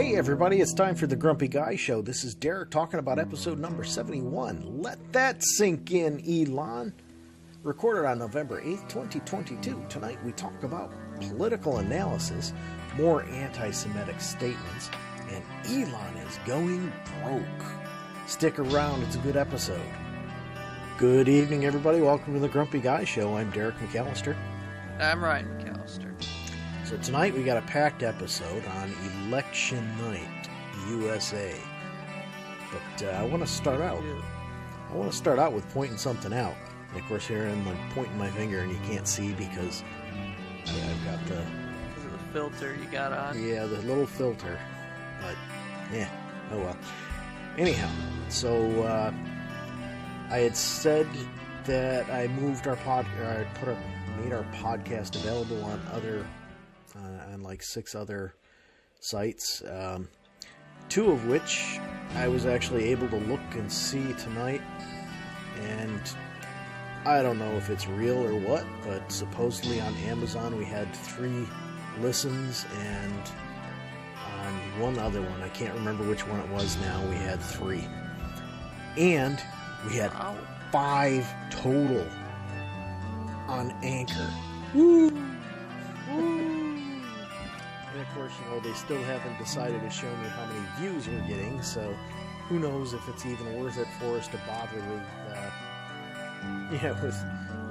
Hey everybody, it's time for the Grumpy Guy Show. This is Derek talking about episode number 71. Let that sink in, Elon. Recorded on November 8th, 2022. Tonight we talk about political analysis, more anti-Semitic statements, and Elon is going broke. Stick around, it's a good episode. Good evening everybody, welcome to the Grumpy Guy Show. I'm Derek McAllister. I'm Ryan McAllister. So tonight we got a packed episode on election night, USA. But I want to start out. I want to start out with pointing something out. And of course, here I'm like pointing my finger, and you can't see because I've got the filter you got on. Yeah, the little filter. But yeah, oh well. Anyhow, so I had said that I moved our made our podcast available on other. On like 6 other sites, 2 of which I was actually able to look and see tonight, and I don't know if it's real or what, but supposedly on Amazon we had 3 listens, and on one other one, I can't remember which one it was now, we had 3. And we had 5 total on Anchor. Woo! And of course, you know, they still haven't decided to show me how many views we're getting, so who knows if it's even worth it for us to bother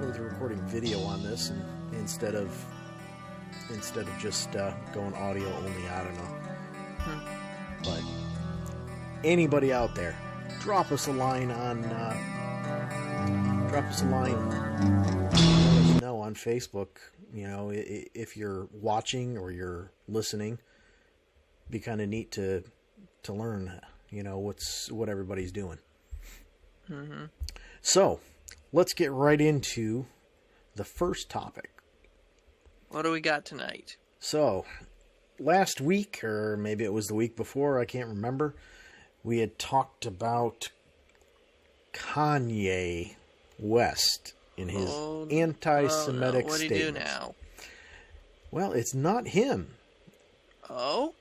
with recording video on this, and instead of just going audio only. I don't know. But anybody out there, drop us a line on let us know on Facebook. You know, if you're watching or you're listening, be kind of neat to learn, you know, what everybody's doing. Mm-hmm. So, let's get right into the first topic. What do we got tonight? So, last week, or maybe it was the week before, I can't remember, we had talked about Kanye West in his anti-Semitic statements. What do you do now? Well, it's not him. Oh?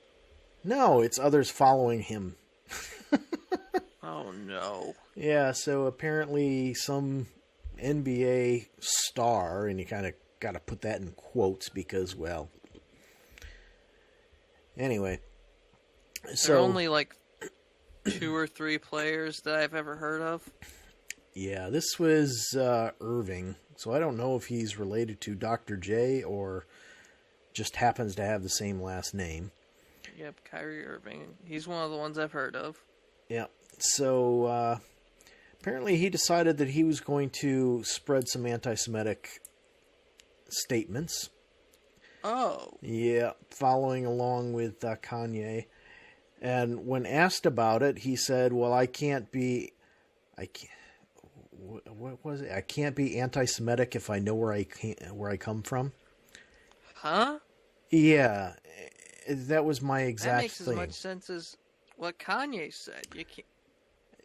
No, it's others following him. Oh, no. Yeah, so apparently some NBA star, and you kind of got to put that in quotes because, well... Anyway. There are only like 2 or 3 players that I've ever heard of. Yeah, this was Irving, so I don't know if he's related to Dr. J or just happens to have the same last name. Yep, Kyrie Irving. He's one of the ones I've heard of. Yeah, so apparently he decided that he was going to spread some anti-Semitic statements. Oh. Yeah, following along with Kanye. And when asked about it, he said, well, I can't be anti-Semitic if I know where I come from. Huh? Yeah, that was my exact thing. That makes as much sense as what Kanye said. You can't,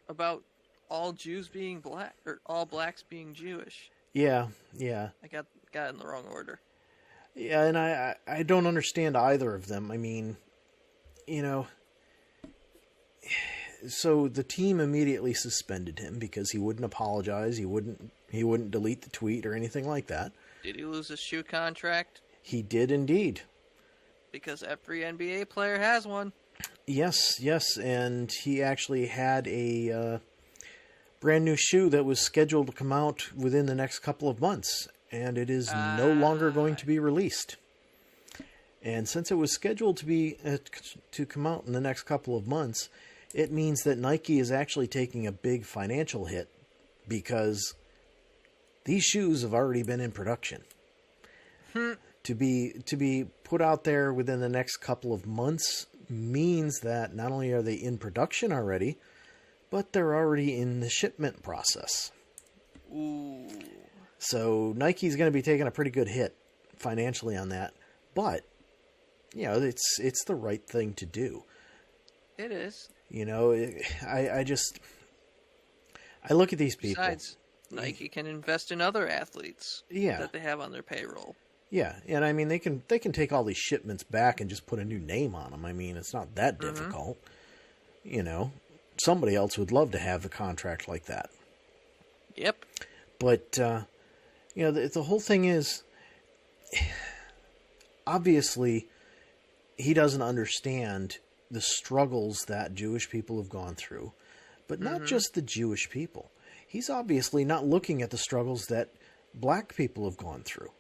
about all Jews being black, or all blacks being Jewish. Yeah. I got it in the wrong order. Yeah, and I don't understand either of them. I mean, you know... So the team immediately suspended him because he wouldn't apologize. He wouldn't delete the tweet or anything like that. Did he lose his shoe contract? He did indeed. Because every NBA player has one. Yes, and he actually had a brand new shoe that was scheduled to come out within the next couple of months, and it is no longer going to be released. And since it was scheduled to come out in the next couple of months, it means that Nike is actually taking a big financial hit because these shoes have already been in production. To be put out there within the next couple of months means that not only are they in production already, but they're already in the shipment process. Ooh. So Nike's going to be taking a pretty good hit financially on that, but you know, it's the right thing to do. It is. You know, I look at these people. Besides, Nike can invest in other athletes that they have on their payroll. Yeah, and I mean they can take all these shipments back and just put a new name on them. I mean, it's not that difficult. You know, somebody else would love to have a contract like that. Yep. But you know, the whole thing is, obviously, he doesn't understand the struggles that Jewish people have gone through, but not just the Jewish people. He's obviously not looking at the struggles that black people have gone through.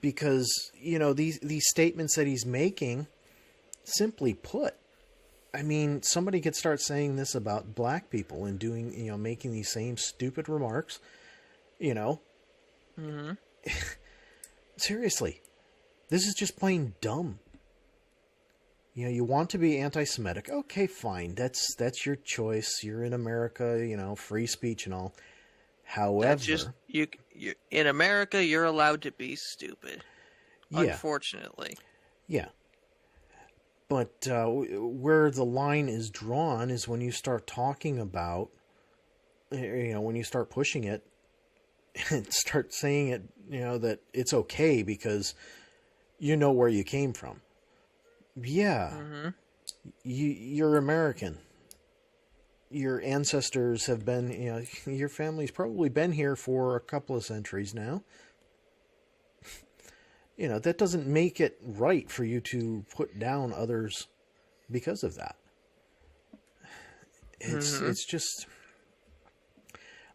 Because, you know, these statements that he's making, simply put, I mean, somebody could start saying this about black people and doing, you know, making these same stupid remarks, you know. Seriously, this is just plain dumb. You know, you want to be anti-Semitic. Okay, fine. That's your choice. You're in America, you know, free speech and all. However, you in America, you're allowed to be stupid. Yeah. Unfortunately. Yeah. But where the line is drawn is when you start talking about, you know, when you start pushing it and start saying it, you know, that it's okay because you know where you came from. Yeah. You're American. Your ancestors have been, you know, your family's probably been here for a couple of centuries now. You know, that doesn't make it right for you to put down others because of that. It's just,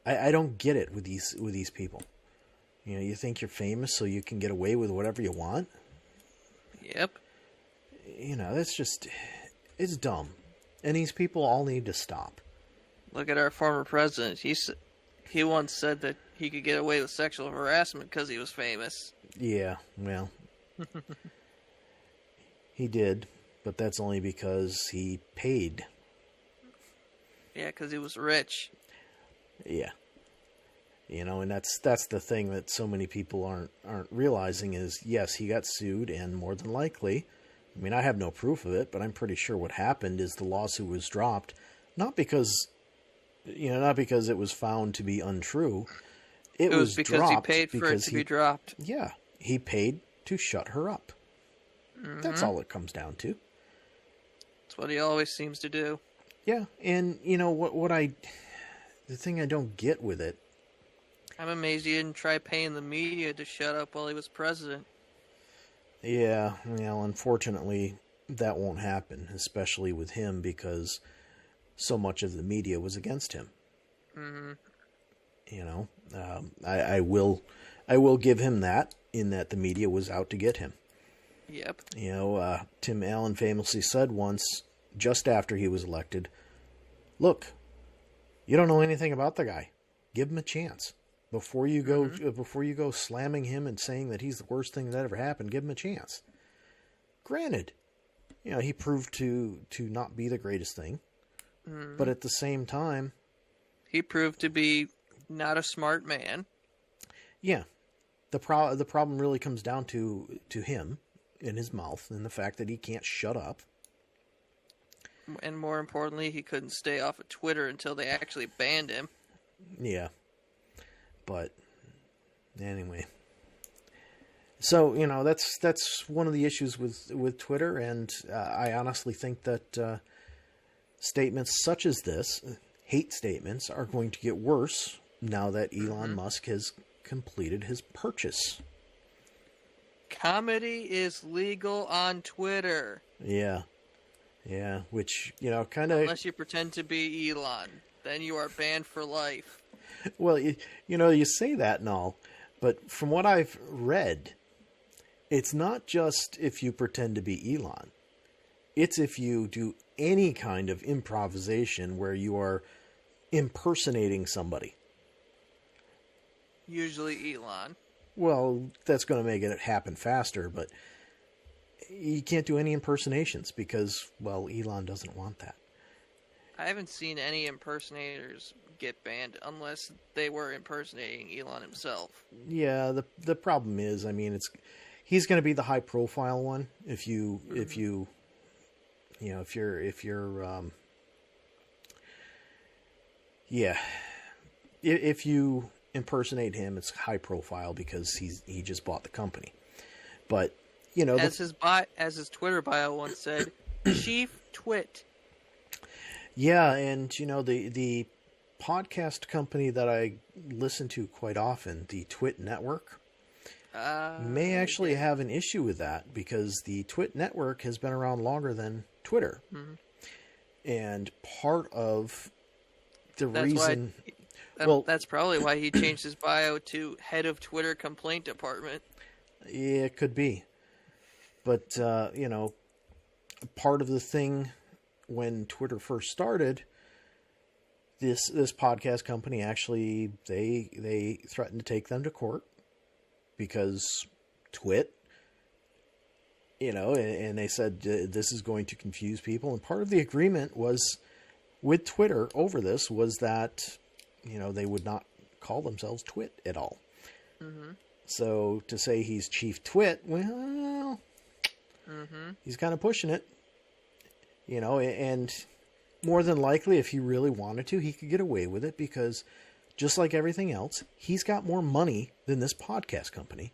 I don't get it with these people. You know, you think you're famous so you can get away with whatever you want? Yep. You know, that's just, it's dumb. And these people all need to stop. Look at our former president. He once said that he could get away with sexual harassment because he was famous. Yeah, well, he did, but that's only because he paid. Yeah, because he was rich. Yeah. You know, and that's the thing that so many people aren't realizing is, yes, he got sued, and more than likely, I mean, I have no proof of it, but I'm pretty sure what happened is the lawsuit was dropped, not because it was found to be untrue. It was because dropped he paid for it to be dropped. Yeah, he paid to shut her up. That's all it comes down to. That's what he always seems to do. Yeah, and you know the thing I don't get with it. I'm amazed he didn't try paying the media to shut up while he was president. Yeah, well, unfortunately, that won't happen, especially with him, because so much of the media was against him. You know, I will give him that, in that the media was out to get him. Yep. You know, Tim Allen famously said once, just after he was elected, "Look, you don't know anything about the guy. Give him a chance. Before you go slamming him and saying that he's the worst thing that ever happened, give him a chance." Granted, you know, he proved to not be the greatest thing, but at the same time, he proved to be not a smart man. Yeah, the problem really comes down to him and his mouth and the fact that he can't shut up. And more importantly, he couldn't stay off of Twitter until they actually banned him. Yeah. But anyway, so you know that's one of the issues with Twitter, and I honestly think that statements such as this, hate statements, are going to get worse now that Elon Musk has completed his purchase. Comedy is legal on Twitter. Yeah, which, you know, kind of, unless you pretend to be Elon, then you are banned for life. Well, you know, you say that and all, but from what I've read, it's not just if you pretend to be Elon. It's if you do any kind of improvisation where you are impersonating somebody. Usually Elon. Well, that's going to make it happen faster, but you can't do any impersonations because, well, Elon doesn't want that. I haven't seen any impersonators get banned unless they were impersonating Elon himself. Yeah, the problem is, I mean, he's going to be the high profile one if you're if you impersonate him, it's high profile because he just bought the company. But, you know... As his Twitter bio once said, Chief Twit. Yeah, and, you know, the podcast company that I listen to quite often, the Twit Network, may actually have an issue with that, because the Twit Network has been around longer than Twitter. Mm-hmm. And part of the reason... that's probably why he changed his bio to head of Twitter complaint department. Yeah, it could be. But, you know, part of the thing when Twitter first started, this podcast company actually, they threatened to take them to court because Twit, you know, and they said this is going to confuse people. And part of the agreement was with Twitter over this was that, you know, they would not call themselves Twit at all. Mm-hmm. So to say he's Chief Twit, well, he's kind of pushing it, you know, and more than likely, if he really wanted to, he could get away with it because just like everything else, he's got more money than this podcast company.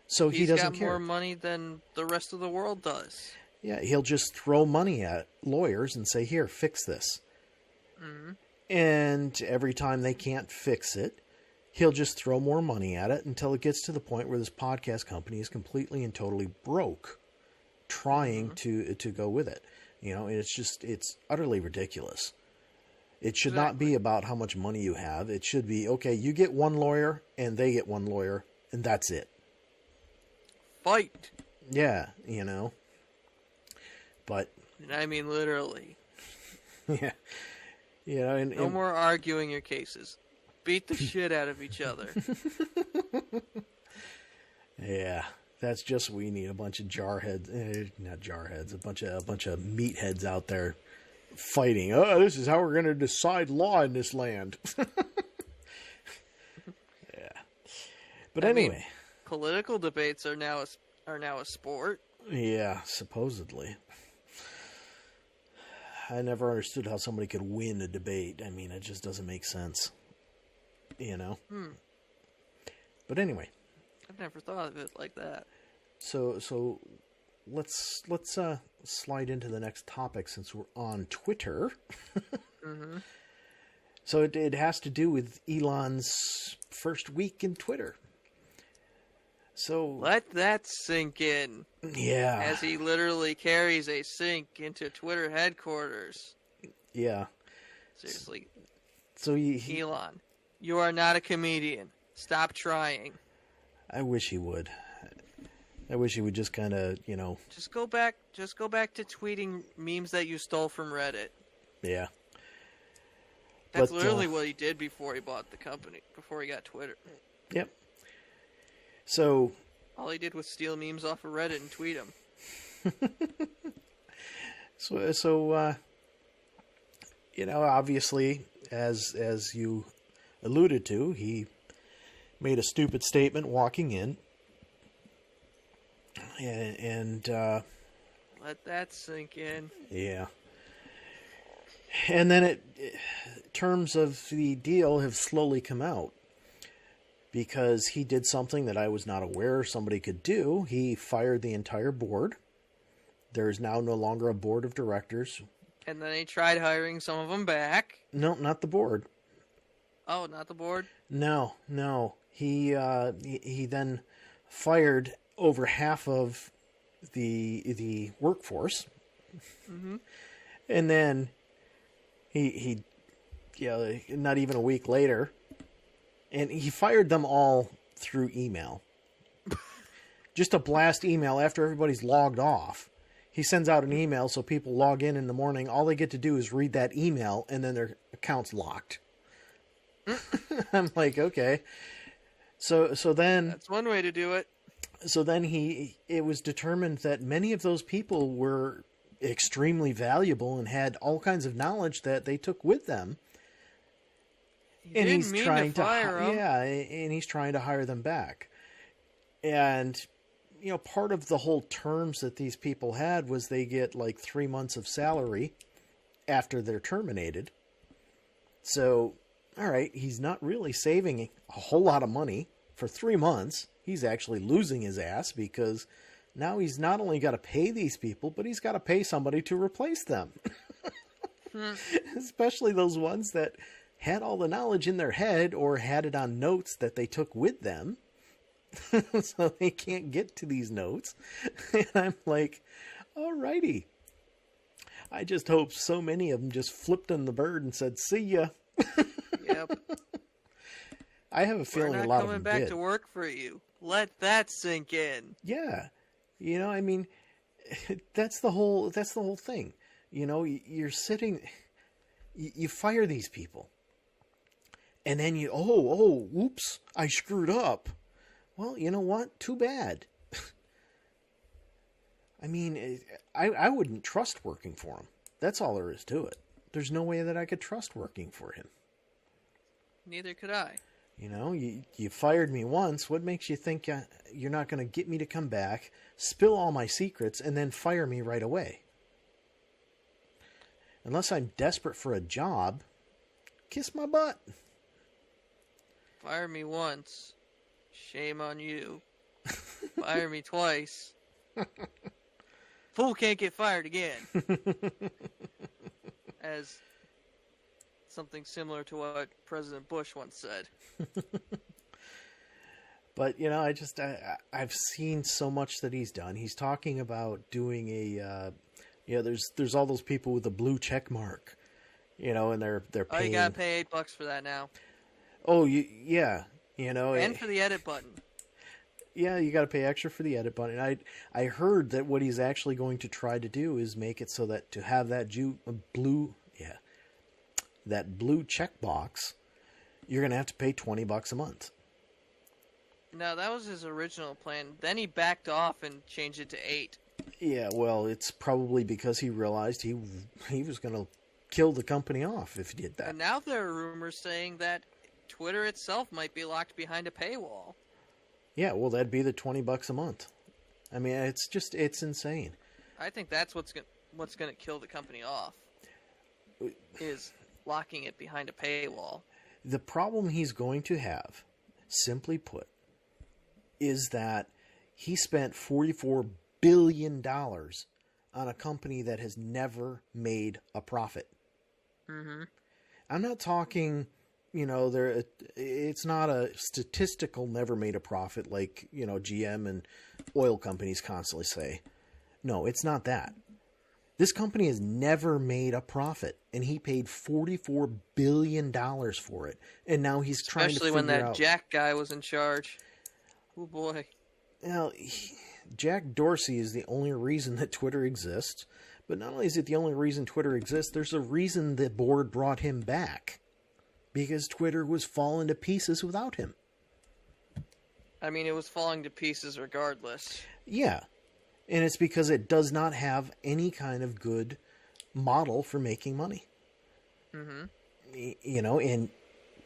So he doesn't care. He's got more money than the rest of the world does. Yeah, he'll just throw money at lawyers and say, here, fix this. Mm-hmm. And every time they can't fix it, he'll just throw more money at it until it gets to the point where this podcast company is completely and totally broke trying to go with it. You know, and it's utterly ridiculous. It should not be about how much money you have. It should be, okay, you get one lawyer and they get one lawyer and that's it. Fight. Yeah, you know. But. And I mean literally. Yeah. You know, no more arguing your cases. Beat the shit out of each other. Yeah. That's just what we need, a bunch of jarheads, not jarheads, a bunch of meatheads out there fighting. Oh, this is how we're going to decide law in this land. Yeah. But anyway, political debates are now a sport. Yeah, supposedly. I never understood how somebody could win a debate. I mean, it just doesn't make sense. You know? But anyway. I've never thought of it like that. So let's slide into the next topic since we're on Twitter. Mm-hmm. So it has to do with Elon's first week in Twitter. So let that sink in. Yeah. As he literally carries a sink into Twitter headquarters. Yeah. Seriously. So Elon, you are not a comedian. Stop trying. I wish he would. I wish he would just kind of, you know... Just go back to tweeting memes that you stole from Reddit. Yeah. That's literally what he did before he bought the company, before he got Twitter. Yep. So... all he did was steal memes off of Reddit and tweet them. So, you know, obviously, as you alluded to, he made a stupid statement walking in. And let that sink in. Yeah. And then terms of the deal have slowly come out. Because he did something that I was not aware somebody could do. He fired the entire board. There is now no longer a board of directors. And then he tried hiring some of them back. No, not the board. Oh, not the board? No. He then fired over half of the workforce. Mm-hmm. And then he not even a week later, and he fired them all through email. Just a blast email after everybody's logged off. He sends out an email so people log in the morning. All they get to do is read that email, and then their account's locked. I'm like, okay. So then... that's one way to do it. So then it was determined that many of those people were extremely valuable and had all kinds of knowledge that they took with them. And he's trying to fire them. Yeah, and he's trying to hire them back. And, you know, part of the whole terms that these people had was they get like 3 months of salary after they're terminated. So, all right, he's not really saving a whole lot of money for 3 months. He's actually losing his ass because Now he's not only got to pay these people, but he's got to pay somebody to replace them. Especially those ones that had all the knowledge in their head or had it on notes that they took with them. So they can't get to these notes. And I'm like, alrighty. I just hope so many of them just flipped on the bird and said, see ya. Yep. I have a feeling a lot of them did. We're not coming back to work for you. Let that sink in. Yeah. You know, I mean, that's the whole thing. You know, you're sitting, you fire these people. And then oops, I screwed up. Well, you know what? Too bad. I mean, I wouldn't trust working for him. That's all there is to it. There's no way that I could trust working for him. Neither could I. You know, you fired me once. What makes you think you're not going to get me to come back, spill all my secrets, and then fire me right away? Unless I'm desperate for a job, kiss my butt. Fire me once. Shame on you. Fire me twice. Fool can't get fired again. As something similar to what President Bush once said. But, you know, I've seen so much that he's done. He's talking about doing there's all those people with the blue check mark, you know, and they're paying. Oh, you gotta pay $8 for that now. Oh, yeah, you know. And for the edit button. Yeah, you got to pay extra for the edit button. I heard that what he's actually going to try to do is make it so that to have that blue checkbox, you're going to have to pay $20 a month. No, that was his original plan. Then he backed off and changed it to $8. Yeah, well, it's probably because he realized he was going to kill the company off if he did that. And now there are rumors saying that Twitter itself might be locked behind a paywall. Yeah, well, that'd be the $20 a month. I mean, it's insane. I think that's what's going to kill the company off. Is locking it behind a paywall. The problem he's going to have, simply put, is that he spent $44 billion on a company that has never made a profit. Mm-hmm. I'm not talking, you know, it's not a statistical never made a profit like, you know, GM and oil companies constantly say. No, it's not that. This company has never made a profit, and he paid $44 billion for it. And now he's trying to figure out... Especially when that Jack guy was in charge. Oh, boy. Now, Jack Dorsey is the only reason that Twitter exists. But not only is it the only reason Twitter exists, there's a reason the board brought him back. Because Twitter was falling to pieces without him. I mean, it was falling to pieces regardless. Yeah. And it's because it does not have any kind of good model for making money. Mm-hmm. You know, and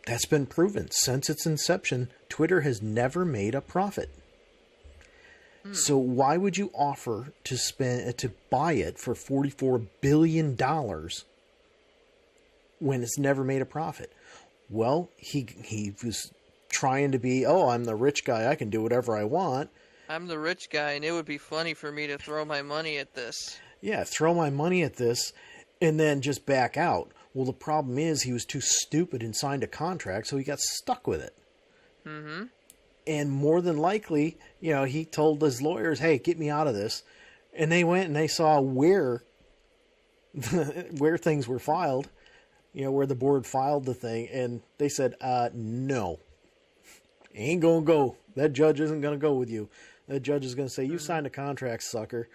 that's been proven. Since its inception, Twitter has never made a profit. So why would you offer to buy it for $44 billion when it's never made a profit? Well, he was trying to be, I'm the rich guy, I can do whatever I want. I'm the rich guy, and it would be funny for me to throw my money at this. Yeah, throw my money at this and then just back out. Well, the problem is he was too stupid and signed a contract, so he got stuck with it. Mm-hmm. And more than likely, you know, he told his lawyers, hey, get me out of this. And they went and they saw where things were filed, you know, where the board filed the thing. And they said, no, ain't going to go. That judge isn't going to go with you. That judge is going to say, you signed a contract, sucker.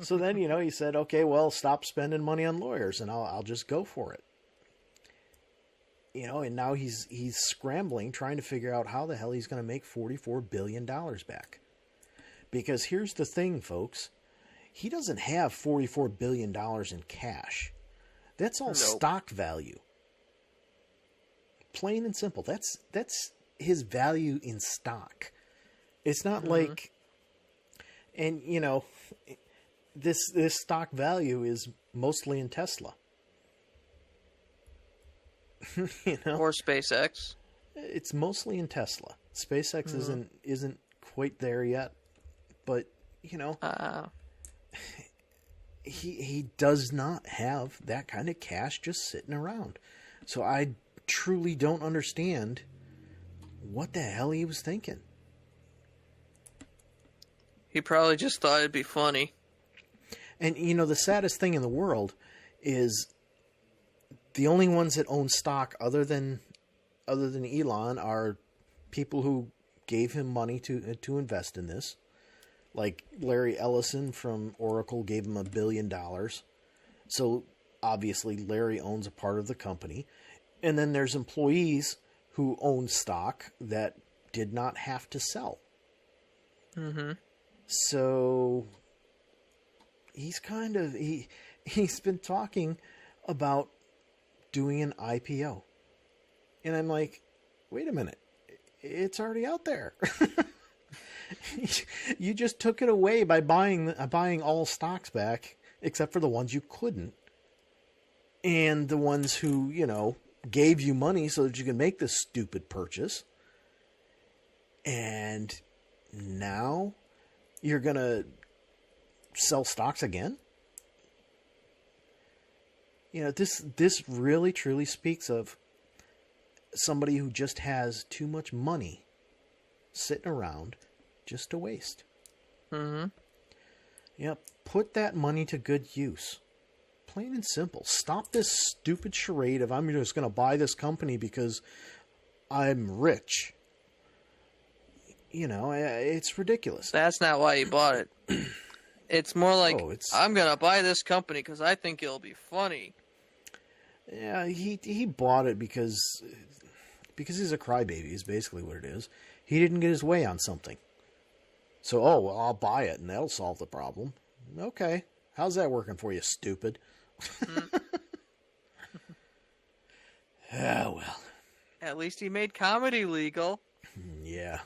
So then, you know, he said, okay, well, stop spending money on lawyers and I'll just go for it. You know, and now he's scrambling, trying to figure out how the hell he's going to make $44 billion back. Because here's the thing, folks. He doesn't have $44 billion in cash. That's all stock value. Plain and simple. That's his value in stock. It's not like, and you know, this stock value is mostly in Tesla. You know? Or SpaceX. It's mostly in Tesla. SpaceX isn't quite there yet. But, he does not have that kind of cash just sitting around. So I truly don't understand what the hell he was thinking. He probably just thought it'd be funny. And, the saddest thing in the world is the only ones that own stock other than Elon are people who gave him money to invest in this. Like Larry Ellison from Oracle gave him $1 billion. So obviously Larry owns a part of the company. And then there's employees who own stock that did not have to sell. Mm-hmm. So he's he's been talking about doing an IPO. And I'm like, wait a minute. It's already out there. You just took it away by buying all stocks back, except for the ones you couldn't. And the ones who, gave you money so that you could make this stupid purchase. And now you're going to sell stocks again? This really truly speaks of somebody who just has too much money sitting around just to waste. Mm-hmm. Yeah, put that money to good use. Plain and simple. Stop this stupid charade of I'm just going to buy this company because I'm rich. It's ridiculous. That's not why he bought it. It's more like, I'm going to buy this company because I think it'll be funny. Yeah, he bought it because he's a crybaby is basically what it is. He didn't get his way on something. So, I'll buy it and that'll solve the problem. Okay. How's that working for you, stupid? Oh, well. At least he made comedy legal. Yeah.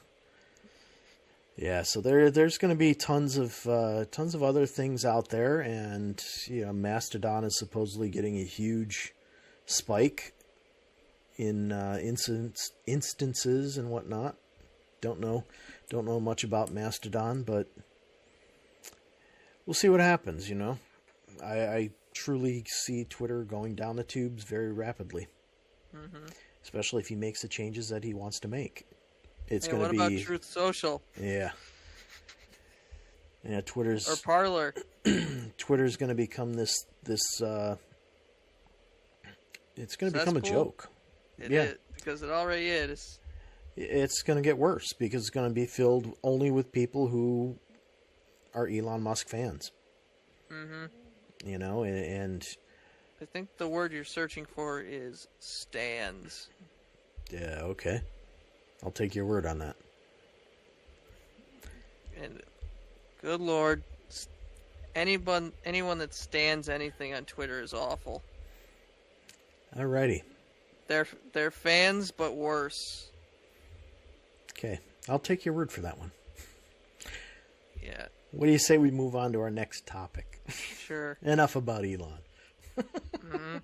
Yeah, so there's going to be tons of other things out there, and Mastodon is supposedly getting a huge spike in instances and whatnot. Don't know much about Mastodon, but we'll see what happens. I truly see Twitter going down the tubes very rapidly, especially if he makes the changes that he wants to make. It's going to be. What about Truth Social? Yeah. Yeah, Twitter's or Parler. Twitter's going to become this. It's going to become a joke. It is, because it already is. It's going to get worse because it's going to be filled only with people who are Elon Musk fans. Mm-hmm. And I think the word you're searching for is stands. Yeah. Okay. I'll take your word on that. And good Lord, anyone that stands anything on Twitter is awful. Alrighty. They're fans, but worse. Okay, I'll take your word for that one. Yeah. What do you say we move on to our next topic? Sure. Enough about Elon. Mm-hmm.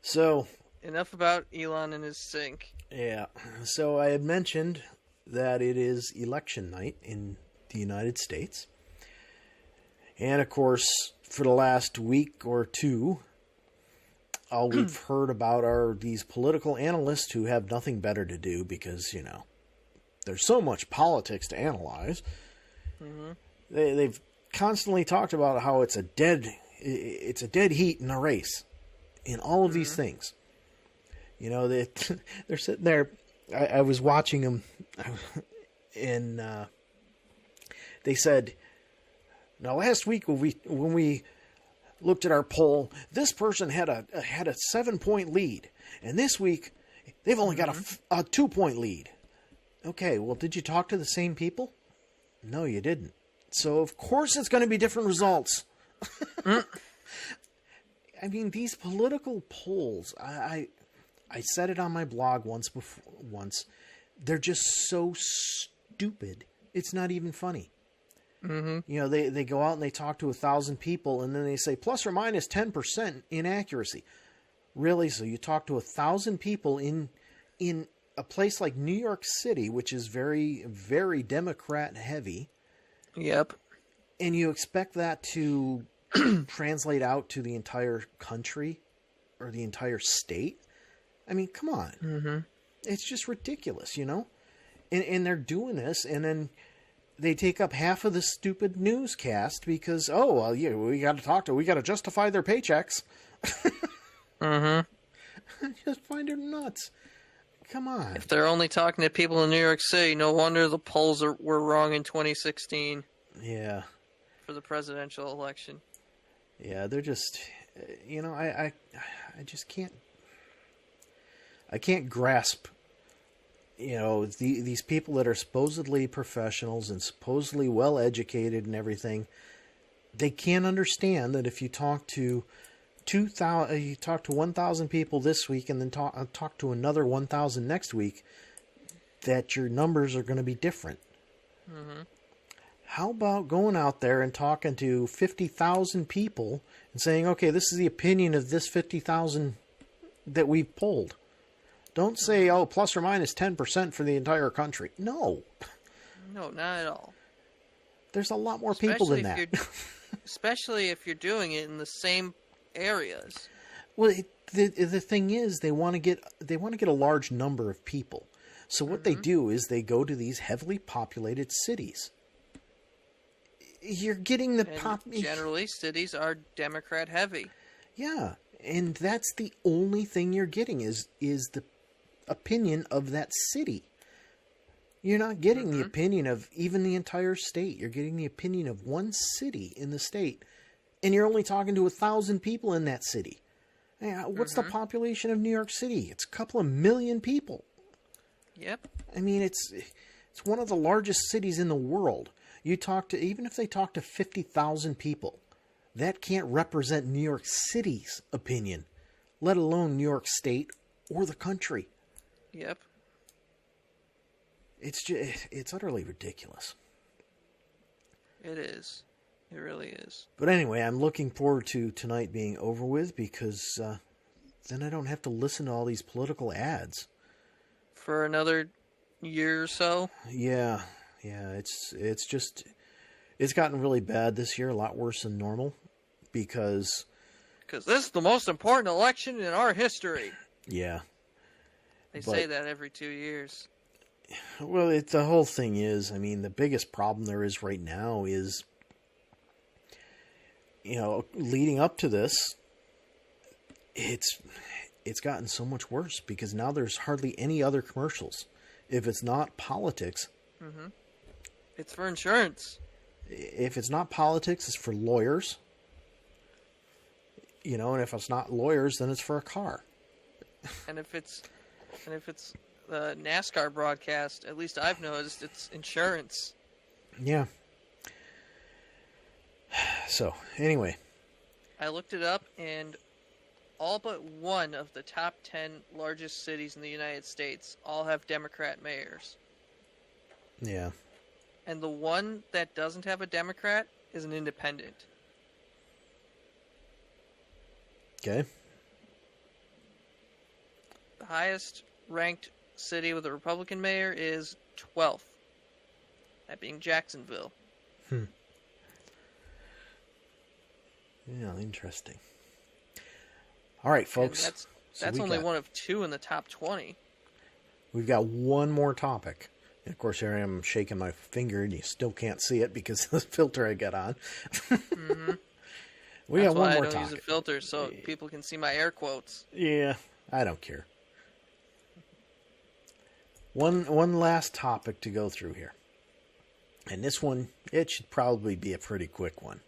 So. Enough about Elon and his sink. Yeah. So I had mentioned that it is election night in the United States. And of course, for the last week or two, all we've heard about are these political analysts who have nothing better to do because, there's so much politics to analyze. Mm-hmm. They've constantly talked about how it's a dead heat in a race in all of these things. They're sitting there. I was watching them, and they said, "Now last week when we looked at our poll, this person had a 7-point lead, and this week they've only got a 2-point lead." Okay, well, did you talk to the same people? No, you didn't. So of course it's going to be different results. I mean, these political polls, I said it on my blog once. They're just so stupid. It's not even funny. Mm-hmm. They go out and they talk to 1,000 people, and then they say plus or minus 10% inaccuracy. Really? So you talk to 1,000 people in a place like New York City, which is very, very Democrat heavy, Yep. And you expect that to translate out to the entire country or the entire state? I mean, come on. Mm-hmm. It's just ridiculous, you know? And they're doing this, and then they take up half of the stupid newscast because, oh, well, yeah, we got to justify their paychecks. Mm-hmm. I just find it nuts. Come on. If they're only talking to people in New York City, no wonder the polls were wrong in 2016. Yeah. For the presidential election. Yeah, they're just, you know, I just can't. I can't grasp, you know, these people that are supposedly professionals and supposedly well educated and everything. They can't understand that if you talk to 1,000 people this week and then talk to another 1,000 next week, that your numbers are going to be different. Mm-hmm. How about going out there and talking to 50,000 people and saying, okay, this is the opinion of this 50,000 that we've polled. Don't say, oh, plus or minus 10% for the entire country. No. No, not at all. There's a lot more people than that. Especially if you're doing it in the same areas. Well, the thing is, they want to get a large number of people. So what they do is they go to these heavily populated cities. You're getting the generally, cities are Democrat heavy. Yeah, and that's the only thing you're getting is the opinion of that city. You're not getting the opinion of even the entire state. You're getting the opinion of one city in the state, and you're only talking to 1,000 people in that city. What's the population of New York City? It's a couple of million people. Yep. I mean, it's one of the largest cities in the world. Even if they talk to 50,000 people, that can't represent New York City's opinion, let alone New York State or the country. Yep. It's utterly ridiculous. It is. It really is. But anyway, I'm looking forward to tonight being over with because then I don't have to listen to all these political ads. For another year or so? Yeah. It's gotten really bad this year, a lot worse than normal, because this is the most important election in our history. Yeah. They say that every 2 years. Well, the whole thing is, I mean, the biggest problem there is right now is, you know, leading up to this, it's gotten so much worse because now there's hardly any other commercials. If it's not politics, it's for insurance. If it's not politics, it's for lawyers. You know, and if it's not lawyers, then it's for a car. And if it's the NASCAR broadcast, at least I've noticed it's insurance. Yeah. So, anyway. I looked it up, and all but one of the top 10 largest cities in the United States all have Democrat mayors. Yeah. And the one that doesn't have a Democrat is an independent. Okay. The highest ranked city with a Republican mayor is 12th. That being Jacksonville. Yeah, interesting. All right, folks. And that's only one of two in the top 20. We've got one more topic. And of course, here I am shaking my finger, and you still can't see it because of the filter I got on. We got one more topic. I don't use a filter so people can see my air quotes. Yeah, I don't care. One last topic to go through here. And this one, it should probably be a pretty quick one.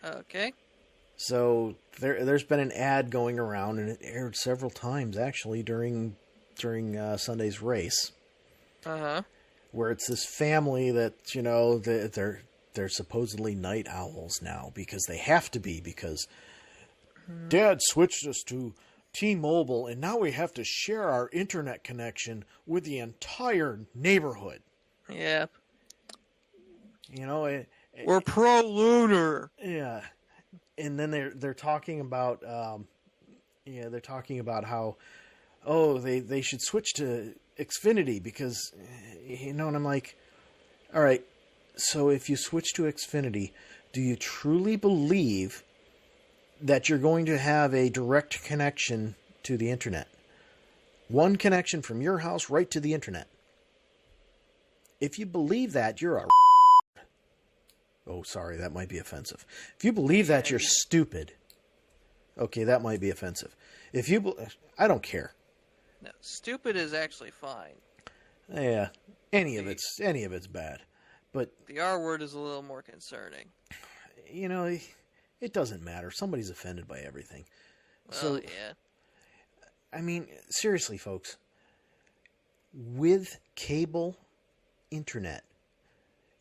Okay. So there's been an ad going around, and it aired several times actually during Sunday's race. Where it's this family that, you know, they're supposedly night owls now because they have to be, because Dad switched us to T-Mobile and now we have to share our internet connection with the entire neighborhood. Yep. You know, we're pro-lunar. Yeah. And then they're talking about they're talking about how they should switch to Xfinity because, you know, and I'm like, all right, So if you switch to Xfinity, do you truly believe that you're going to have a direct connection to the internet? One connection from your house right to the internet. If you believe that, you're a... Oh, sorry, that might be offensive. If you believe that, you're stupid. Okay, that might be offensive. If you... I don't care. No, stupid is actually fine. Yeah, any of it's bad. But the R word is a little more concerning. You know, it doesn't matter. Somebody's offended by everything. Well, so, yeah. I mean, seriously, folks. With cable internet,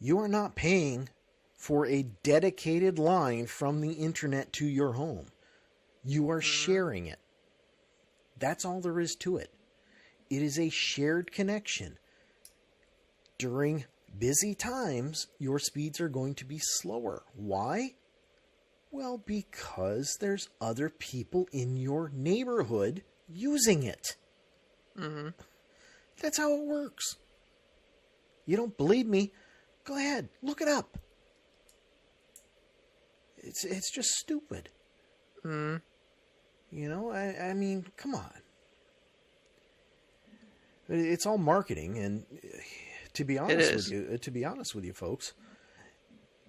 you are not paying for a dedicated line from the internet to your home. You are sharing it. That's all there is to it. It is a shared connection. During busy times, your speeds are going to be slower. Why? Well, because there's other people in your neighborhood using it. Mm-hmm. That's how it works. You don't believe me? Go ahead, look it up. It's just stupid. Mm-hmm. You know, I mean, come on. It's all marketing, and to be honest with you, folks,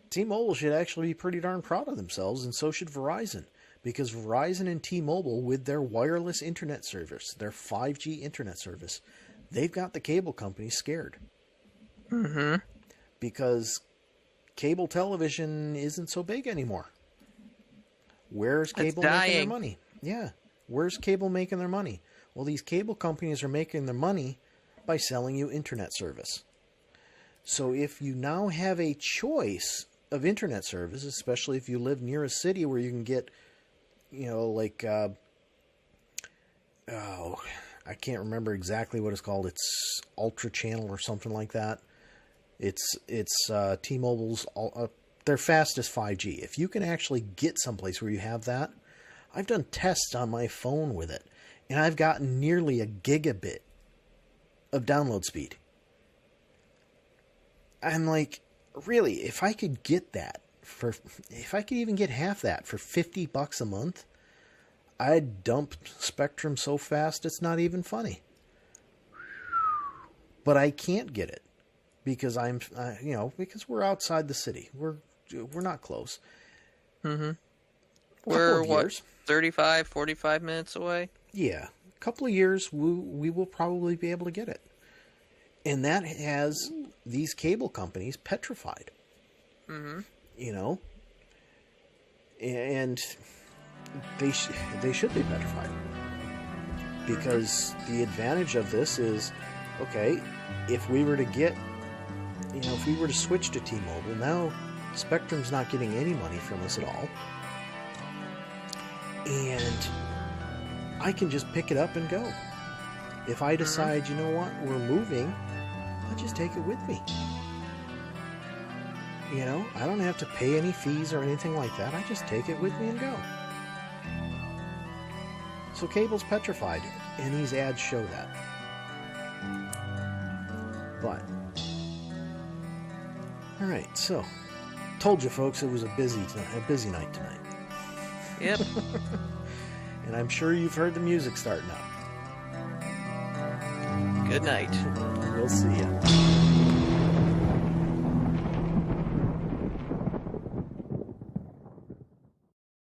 T-Mobile should actually be pretty darn proud of themselves, and so should Verizon, because Verizon and T-Mobile, with their wireless internet service, their 5G internet service, they've got the cable companies scared. Mm-hmm. Because cable television isn't so big anymore. Where's cable making their money? Yeah. Where's cable making their money? Well, these cable companies are making their money by selling you internet service. So if you now have a choice of internet service, especially if you live near a city where you can get, you know, like, I can't remember exactly what it's called. It's Ultra Channel or something like that. It's T-Mobile's, their fastest 5G. If you can actually get someplace where you have that, I've done tests on my phone with it, and I've gotten nearly a gigabit of download speed. I'm like, really, if I could get that, if I could even get half that for $50 a month, I'd dump Spectrum so fast it's not even funny. But I can't get it because because we're outside the city. We're not close. Mm-hmm. We're, what, 35, 45 minutes away? Yeah. A couple of years, we will probably be able to get it. And that has these cable companies petrified. Mm-hmm. You know? And they should be petrified. Because the advantage of this is, okay, if we were to switch to T-Mobile, now Spectrum's not getting any money from us at all. And I can just pick it up and go. If I decide, you know what, we're moving, I'll just take it with me. You know, I don't have to pay any fees or anything like that. I just take it with me and go. So cable's petrified, and these ads show that. But, alright, so, told you folks it was a busy night tonight. Yep. And I'm sure you've heard the music starting up. Good night. We'll see ya.